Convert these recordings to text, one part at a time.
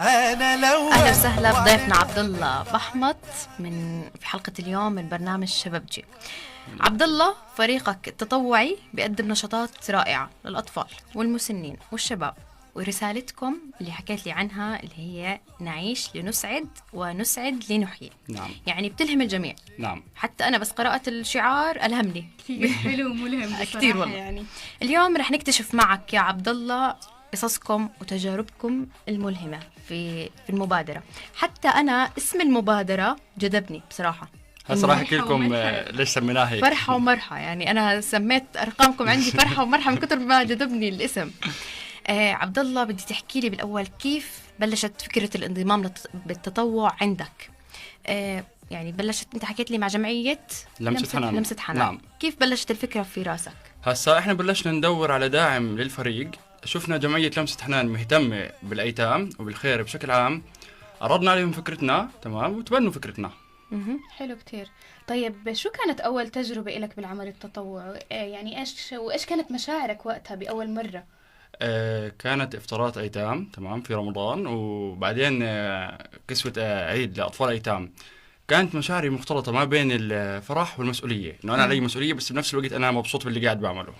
أهلا وسهلا بضيفنا عبد الله بحمط في حلقة اليوم من برنامج شبابجي. عبد الله، فريقك التطوعي بيقدم نشاطات رائعة للأطفال والمسنين والشباب، ورسالتكم اللي حكيت لي عنها اللي هي نعيش لنسعد ونسعد لنحيي. نعم. يعني بتلهم الجميع. نعم. حتى أنا بس قرأت الشعار ألهمني. حلو وملهم كثير والله. يعني اليوم رح نكتشف معك يا عبد الله قصصكم وتجاربكم الملهمة في المبادرة. حتى أنا اسم المبادرة جذبني بصراحة. هسه راح احكي لكم ليش سميناها هيك. فرحة ومرحة، يعني أنا سميت أرقامكم عندي فرحة ومرحة من كتر ما جذبني الاسم. عبد الله، بدي تحكي لي بالأول كيف بلشت فكرة الانضمام بالتطوع عندك؟ يعني بلشت، أنت حكيت لي مع جمعية لمسة حنان. نعم. كيف بلشت الفكرة في راسك؟ هسه احنا بلشنا ندور على داعم للفريق، شفنا جمعية لمسة حنان مهتمة بالأيتام وبالخير بشكل عام، عرضنا عليهم فكرتنا تمام وتبنوا فكرتنا. حلو كتير. طيب شو كانت أول تجربة لك بالعمل التطوعي؟ يعني إيش كانت مشاعرك وقتها بأول مرة؟ كانت إفطارات أيتام تمام في رمضان، وبعدين كسوة عيد لأطفال أيتام. كانت مشاعري مختلطة ما بين الفرح والمسؤولية، إنه أنا علي مسؤولية بس بنفس الوقت أنا مبسوط باللي قاعد بعمله.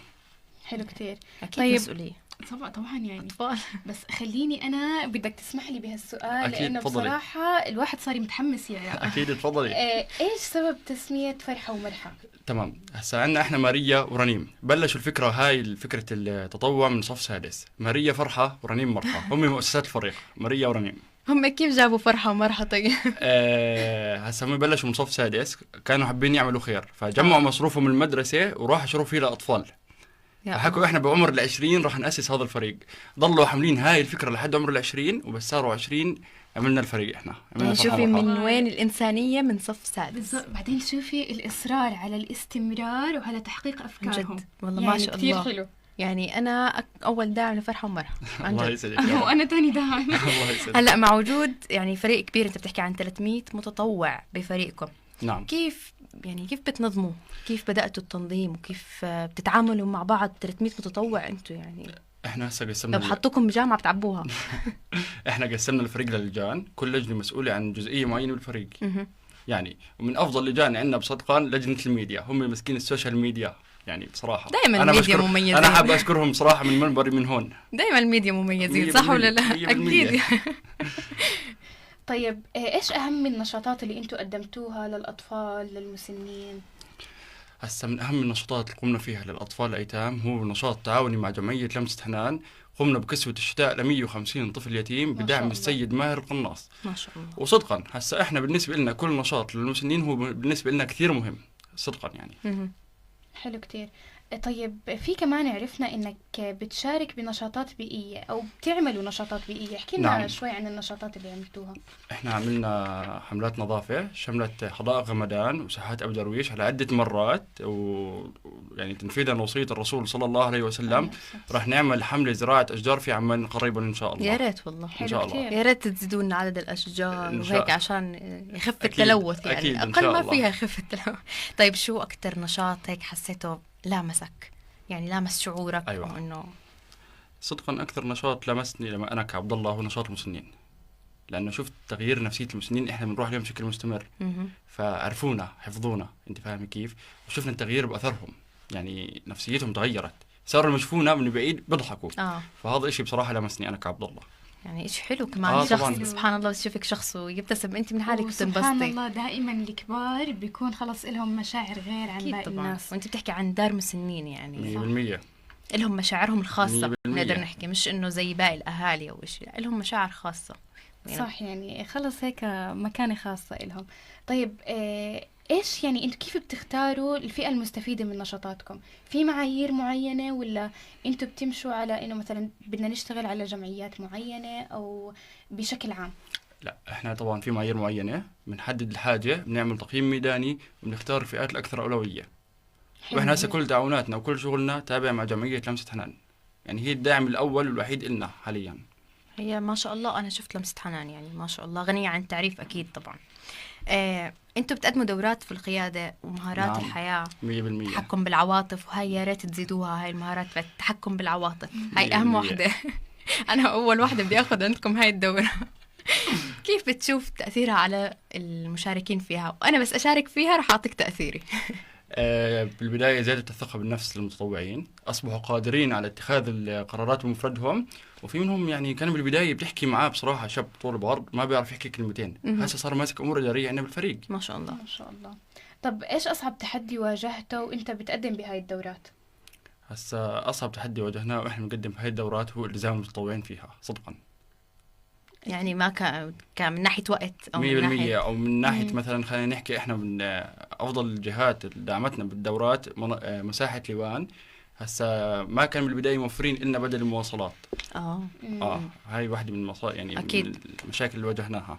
حلو كتير. أكيد طيب. مسؤولية طبعا يعني أطفال. بس خليني أنا بدك تسمح لي بهالسؤال لأنه تفضلي. بصراحة الواحد صار متحمس يعني. أكيد تفضلي. إيش سبب تسمية فرحة ومرحة؟ تمام. هسا عندنا احنا ماريا ورنيم، بلشوا الفكرة هاي فكرة التطوع من صف سادس. ماريا فرحة ورنيم مرحة، هم مؤسسات الفريق ماريا ورنيم. هم كيف جابوا فرحة ومرحة طيب؟ هسا هم بلشوا من صف سادس، كانوا حابين يعملوا خير، فجمعوا مصروفهم من المدرسة وراحوا شروا فيه لأطفال. فحكوا احنا بعمر 20 راح نأسس هذا الفريق. ضلوا حاملين هاي الفكرة لحد عمر 20، وبس صاروا 20 عملنا الفريق احنا. يعني شوفي من وين الإنسانية من صف سادس. بالضبط. بعدين شوفي الإصرار على الاستمرار وعلى تحقيق أفكارهم. جد والله يعني ما شاء كتير الله. حلو. يعني أنا أول داعم لفرحة ومرحة. الله يسعدك. وأنا تاني داعم. الله يسعدك. هلأ مع وجود يعني فريق كبير، أنت بتحكي عن 300 متطوع بفريقكم. نعم. كيف بتنظموا؟ كيف بدأتوا التنظيم وكيف بتتعاملوا مع بعض 300 متطوع أنتوا؟ يعني احنا هسه قسمنا لو حطوكم بجامعة بتعبوها. احنا قسمنا الفريق للجان، كل لجنة مسؤولة عن جزئية معينة بالفريق. يعني ومن افضل لجان عندنا بصدقان لجنة الميديا، هم مسكين السوشيال ميديا يعني بصراحة. دائما الميديا مميزين. انا حابب اشكرهم صراحة من منبري من هون. دائما الميديا مميزين، صح ولا لا؟ اكيد. طيب ايش اهم النشاطات اللي انتم قدمتوها للاطفال للمسنين؟ هسه من اهم النشاطات اللي قمنا فيها للاطفال الايتام هو نشاط تعاوني مع جمعية لمسة حنان. قمنا بكسوة الشتاء ل 150 طفل يتيم بدعم السيد ماهر القناص. ما شاء الله. وصدقا هسه احنا بالنسبة لنا كل نشاط للمسنين هو بالنسبة لنا كثير مهم صدقا يعني. حلو كتير. طيب في كمان عرفنا انك بتشارك بنشاطات بيئية او بتعملوا نشاطات بيئية، احكي لنا نعم. شوي عن النشاطات اللي عملتوها. احنا عملنا حملات نظافة شملت حدائق غمدان وساحات ابو درويش على عدة مرات، ويعني تنفيذا لوصية الرسول صلى الله عليه وسلم راح نعمل حملة زراعة اشجار في عمان قريبا ان شاء الله. يا ريت والله. ان شاء الله. يا ريت تزيدوا لنا عدد الاشجار وهيك عشان يخف التلوث، يعني أكيد اقل ما فيها يخف التلوث. طيب شو اكثر نشاط هيك حسيته لامسك، يعني لامس شعورك؟ أيوة. أو إنه صدقا أكثر نشاط لمسني لما أنا كعبد الله هو نشاط المسنين، لأنه شفت تغيير نفسية المسنين. إحنا بنروح لهم بشكل مستمر فعرفونا حفظونا، أنت فاهم كيف؟ وشفنا التغيير بأثرهم، يعني نفسيتهم تغيرت، صاروا يشوفونا من بعيد بيضحكوا. فهذا إشي بصراحة لمسني أنا كعبد الله. يعني إيش حلو كمان شخص طبعاً. سبحان الله يشوفك شخص ويبتسم أنت من حالك بتنبسطي. سبحان الله دائما الكبار بيكون خلص لهم مشاعر غير عن باقي الناس. وأنت بتحكي عن دار مسنين، يعني 100% لهم مشاعرهم الخاصة، نقدر نحكي مش إنه زي باقي الأهالي أو إشي، لا لهم مشاعر خاصة يعني. صح، يعني خلص هيك مكانة خاصة لهم. طيب إيش يعني أنتوا كيف بتختاروا الفئة المستفيدة من نشاطاتكم؟ في معايير معينة ولا أنتوا بتمشوا على إنه مثلا بدنا نشتغل على جمعيات معينة أو بشكل عام؟ لا، احنا طبعا في معايير معينة، بنحدد الحاجة، بنعمل تقييم ميداني وبنختار الفئات الأكثر أولوية. واحنا هسه كل تعاوناتنا وكل شغلنا تابع مع جمعية لمسة حنان، يعني هي الداعم الأول والوحيد إلنا حاليا. هي ما شاء الله أنا شفت لمسة حنان يعني ما شاء الله غنية عن التعريف أكيد طبعا. أنتوا بتقدموا دورات في القيادة ومهارات نعم. الحياة، 100%. تحكم بالعواطف، وهي يا ريت تزيدوها هاي المهارات في التحكم بالعواطف، هاي أهم واحدة. أنا أول واحدة بدي أخذ عندكم هاي الدورة. كيف بتشوف تأثيرها على المشاركين فيها؟ وأنا بس أشارك فيها رح أعطيك تأثيري. بالبداية زيادة الثقة بالنفس للمتطوعين، أصبحوا قادرين على اتخاذ القرارات بمفردهم. وفي منهم يعني كان بالبداية بتحكي معاه بصراحة شاب طول بعرض ما بيعرف يحكي كلمتين، هسه صار ماسك أمور إدارية عندنا بالفريق. ما شاء الله. ما شاء الله. طب إيش أصعب تحدي واجهته وأنت بتقدم بهاي الدورات؟ هسه أصعب تحدي واجهناه وإحنا بنقدم في هاي الدورات هو التزام المتطوعين فيها صدقا. يعني ما كان من ناحية وقت أو 100% من ناحية أو من ناحية مثلا خلينا نحكي إحنا من أفضل الجهات اللي دعمتنا بالدورات مساحة ليوان. هسا ما كان بالبداية موفرين إلنا بدل المواصلات. هاي واحدة من يعني أكيد. من المشاكل اللي واجهناها.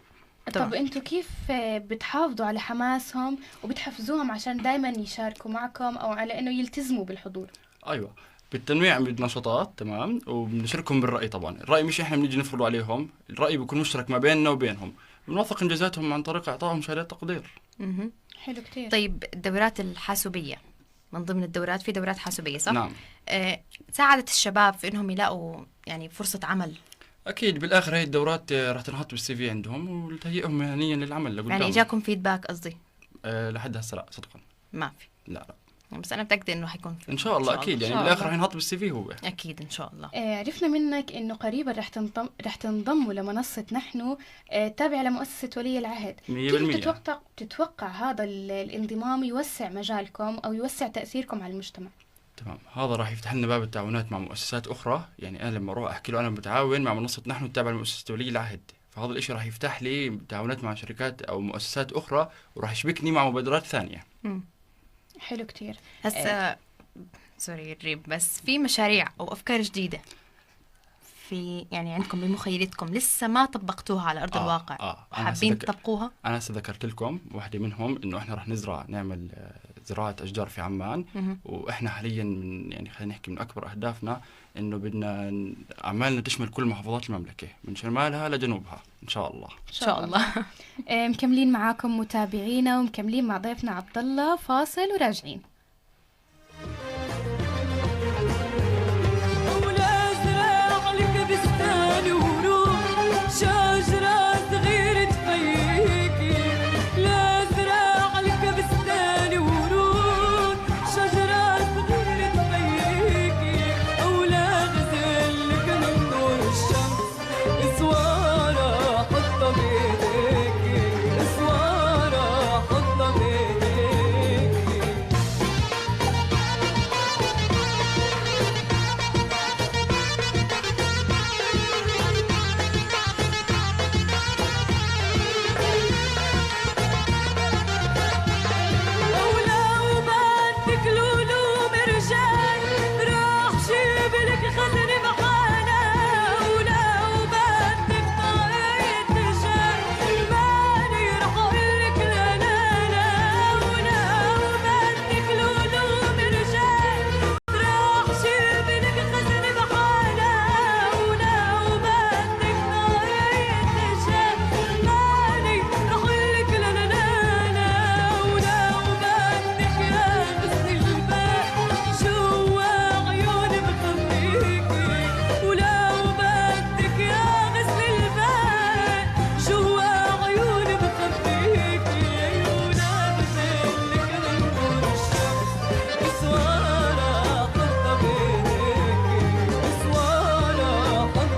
طب انتوا كيف بتحافظوا على حماسهم وبتحفزوهم عشان دايما يشاركوا معكم او على انه يلتزموا بالحضور؟ ايوه، بالتنويع بالنشاطات تمام، وبنشاركهم بالرأي. طبعا الرأي مش احنا بنيجي نفرضه عليهم، الرأي بيكون مشترك ما بيننا وبينهم، بنوثق انجازاتهم عن طريق اعطائهم شهادات تقدير. حلو كتير. طيب الدورات الحاسوبية من ضمن الدورات، في دورات حاسوبية صح؟ نعم. ساعدت الشباب في انهم يلاقوا يعني فرصة عمل؟ اكيد بالاخر هي الدورات راح تنحط بالسي في عندهم وتهيئهم مهنيا للعمل لقدام. يعني اجاكم فيدباك قصدي؟ لحد هسه لا صدقا ما في. لا بس انا متاكده انه حيكون في ان شاء الله. اكيد يعني بالاخر راح ينحط بالسي في هو. اكيد ان شاء الله. عرفنا منك انه قريبا رح تنضموا لمنصه نحن تابعه لمؤسسه ولي العهد. 100%. كيف تتوقع هذا الانضمام يوسع مجالكم او يوسع تاثيركم على المجتمع؟ تمام، هذا راح يفتح لنا باب التعاونات مع مؤسسات اخرى. يعني انا لما اروح احكي له انا متعاون مع منصه نحن التابعه لمؤسسه ولي العهد، فهذا الاشي راح يفتح لي تعاونات مع شركات او مؤسسات اخرى وراح يشبكني مع مبادرات ثانيه. حلو كتير. هسه سوري الريب، بس في مشاريع او افكار جديده في يعني عندكم بمخيلتكم لسه ما طبقتوها على ارض الواقع حابين تطبقوها؟ انا هسه ذكرت لكم واحده منهم، انه احنا راح نعمل زراعه اشجار في عمان. واحنا حاليا من يعني خلينا نحكي من اكبر اهدافنا انه بدنا اعمالنا تشمل كل محافظات المملكه من شمالها لجنوبها ان شاء الله. ان شاء الله. مكملين معاكم متابعينا ومكملين مع ضيفنا عبد الله، فاصل وراجعين.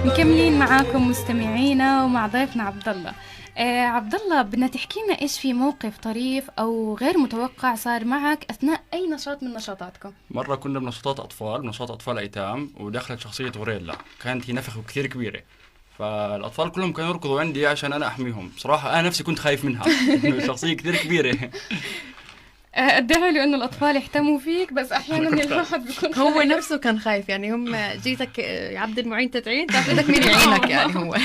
مكملين معاكم مستمعينا ومع ضيفنا عبد الله. عبد الله، بدنا تحكي لنا ايش في موقف طريف او غير متوقع صار معك اثناء اي نشاط من نشاطاتكم؟ مره كنا بنشاطات اطفال ايتام، ودخلت شخصيه غوريلا كانت هي نفخه كثير كبيره، فالاطفال كلهم كانوا يركضوا عندي عشان انا احميهم. بصراحه انا نفسي كنت خايف منها شخصيه كثير كبيره. قد ايه حلو انه الاطفال يهتموا فيك، بس احيانا الواحد بيكون هو خايف. نفسه كان خايف يعني. هم جيتك يا عبد المعين تدعين تاخذك مين يعينك يعني هو.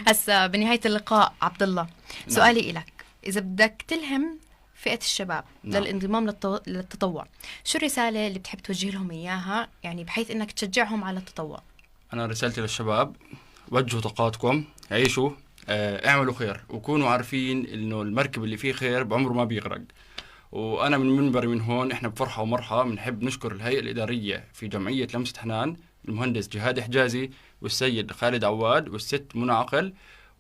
هسا بنهايه اللقاء عبد الله، سؤالي لك، اذا بدك تلهم فئه الشباب للانضمام للتطوع، شو الرساله اللي بتحب توجه لهم اياها يعني بحيث انك تشجعهم على التطوع؟ انا رسالتي للشباب، وجهوا طاقاتكم، عيشوا، اعملوا خير، وكونوا عارفين انه المركب اللي فيه خير بعمره ما بيغرق. وأنا من منبري من هون إحنا بفرحة ومرحة بنحب نشكر الهيئة الإدارية في جمعية لمسة حنان، المهندس جهاد حجازي والسيد خالد عواد والست منى عقل،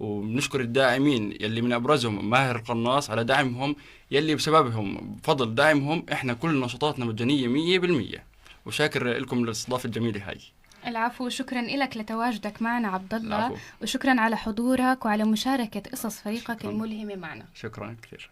وبنشكر الداعمين يلي من أبرزهم ماهر القناص على دعمهم، يلي بسببهم بفضل دعمهم إحنا كل نشاطاتنا مجانية 100%. وشاكر لكم الاستضافة الجميلة هاي. العفو، شكرا لك لتواجدك معنا عبد الله. العفو. وشكرا على حضورك وعلى مشاركة قصص فريقك شكراً. الملهمة معنا. شكرا كثير.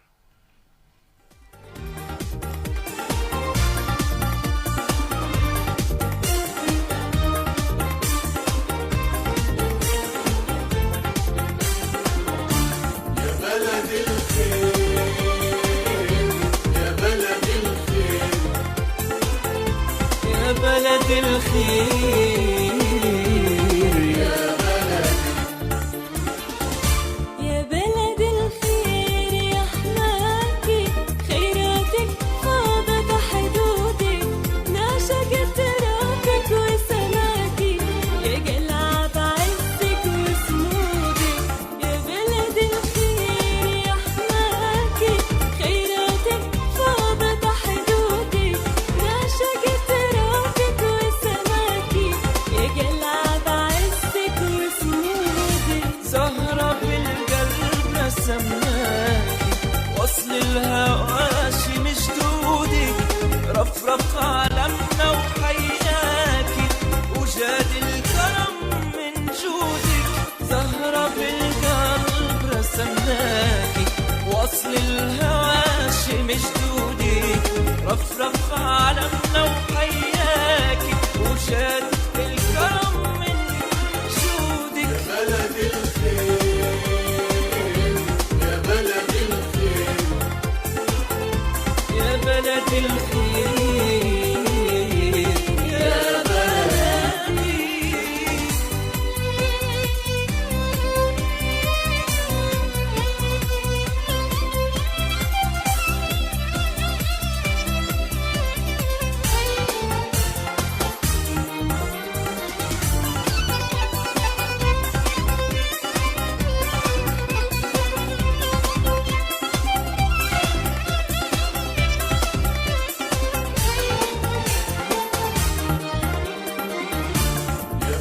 بلد الخير يا يا بلد الخير يا حماكي، خيراتك فاضت حدودك، نعشقت ترابك وسماكي، يا قلعة بعزك وسمودك. يا بلد الخير يا حماكي، خيراتك فاضت حدودك، نعشقت ترابك وسماكي، يا قلعة بعزك وسمودك. زهرة بالقلب رسمناكي، وصل الهواشي مشدودك، رفرف عالمنا وحياكي، وجاد الكرم من جودك. زهرة بالقلب رسمناكي، وصل الهواشي مشدودك، رفرف عالمنا وحياكي، وجاد الكرم من جودك. بلد الخير يا بلد الخير يا بلد الخير يا بلدي.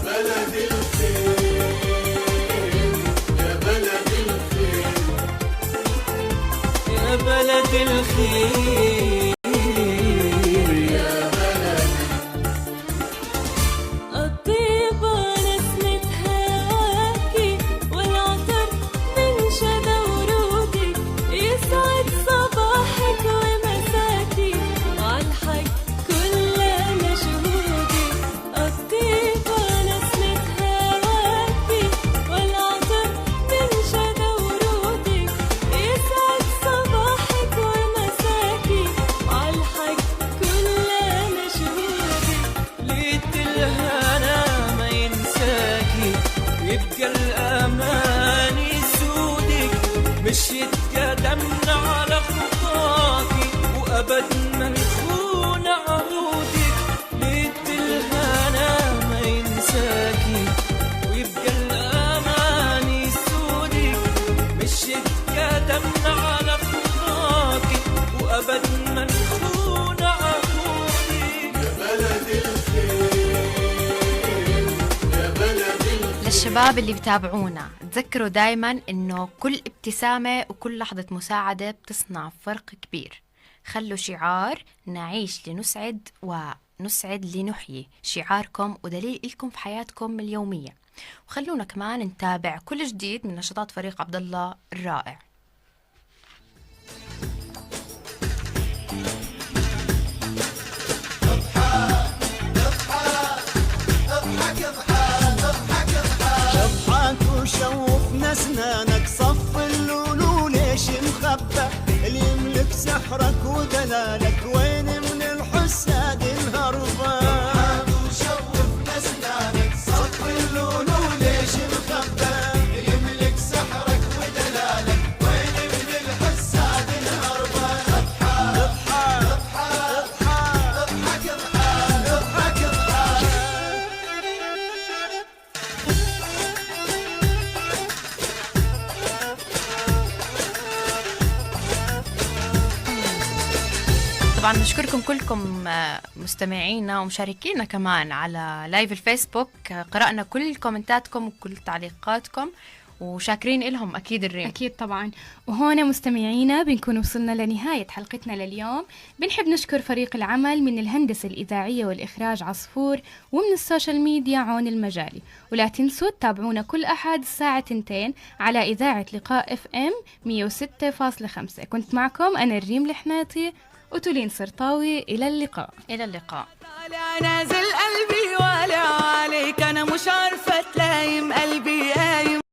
يا بلد الخير يا بلد الخير يا بلد الخير يا الطيبة نسمة هواكي، والعطر من شذا ورودك، يسعد صباحك ومساكي، عالحق كلنا شهودك. الطيبة نسمة هواكي، والعطر من شذا ورودك، يسعد صباحك ومساكي، عالحق كلنا شهودك. ليت الهنا ما ينساكي، يبقى الأمان يسودك، مشيت قدمنا على خطاكي، وأبد ما نخون عهودك. ليت الهنا ما ينساكي، ويبقى الأمان يسودك، مشيت قدمنا على خطاكي، وأبد ما نخون عهودك. بلد الخير يا بلد الخير للشباب اللي بتابعونا، تذكروا دايما انه كل ابتسامة وكل لحظة مساعدة بتصنع فرق كبير. خلوا شعار نعيش لنسعد ونسعد لنحيي شعاركم ودليل لكم في حياتكم اليومية. وخلونا كمان نتابع كل جديد من نشاطات فريق عبد الله الرائع. اضحك وشوفنا اسنانك، صف اللولو ليش مخبى؟ اللي يملك سحرك ودلالك، وين من الحساد الهربان؟ اضحك وشوفنا اسنانك، صف اللولو ليش مخبى؟ اللي يملك سحرك ودلالك، وين من الحساد الهربان؟ اضحك اضحك اضحك اضحك اضحك اضحك. طبعا نشكركم كلكم مستمعينا ومشاركينا كمان على لايف الفيسبوك. قرأنا كل كومنتاتكم وكل تعليقاتكم، وشاكرين إلهم أكيد الريم. أكيد طبعا. وهنا مستمعينا بنكون وصلنا لنهاية حلقتنا لليوم. بنحب نشكر فريق العمل من الهندسة الإذاعية والإخراج عصفور، ومن السوشيال ميديا عون المجالي. ولا تنسوا تتابعونا كل أحد الساعة 2 على إذاعة لقاء FM 106.5. كنت معكم أنا الريم الحناطي وتولين سرطاوي. إلى اللقاء. إلى اللقاء. طالع نازل قلبي